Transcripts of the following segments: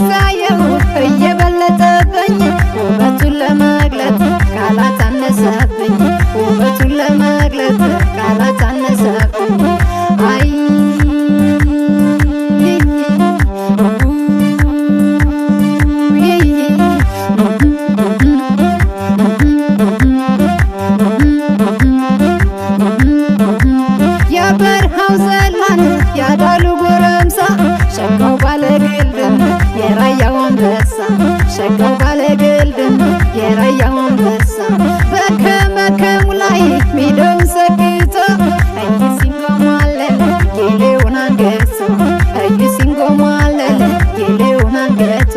ሳየው እየበለጠብኝ ውበቱን ለመግለጥ ቃላት አነሰብኝ ውበቱን ለመግለጥ ቃላት አነሰብኝ አይ የበረሃው ዘላን ያዳሉ ጎረምሳ ሸጋው ባለግልድም የራያው አንበሳ ሸጋው ባለግልድም የራያው አንበሳ በከመከሙ ላይ ሜዳውን ሰግቶ አይ ሲንጎማለል ጌሌውን አንገቱ አይ ሲንጎማለል ጌሌውን አንገቱ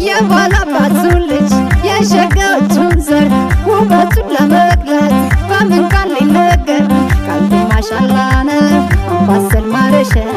የባላባቱን ልጅ የሸጋዎቹን ዘር ውበቱን ለመግለጥ በምን ቃል ሊነገር ቃልቱ ማሻላ ነው አምባሰል ማረሸት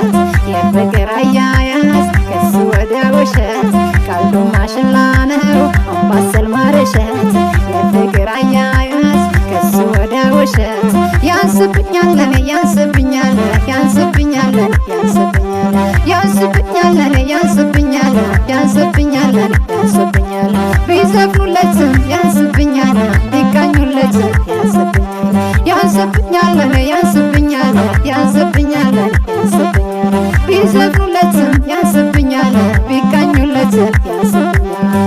የፍቅር አያያዝ ከሱ ወዲያ ውሸት ቃልቱ ማሻላ ነው አምባሰል ማረሸት የፍቅር አያያዝ ከሱ ወዲያ ውሸት ያንስብኛል ለኔ ያንስብኛል ያንስብኛል ያንስብኛል ያንስብኛል ለኔ ያንስብኛል ያንስብኛል ያንስብኛል ቢዘፍኑለትም ያንስብኛል ቢቃኙለትም ያንስብኛል ያንስብኛል ለኔ ያንስብኛል ያንስብኛል ያንስብኛል ቢዘፍኑለትም ያንስብኛል ቢቃኙለትም ያንስብኛል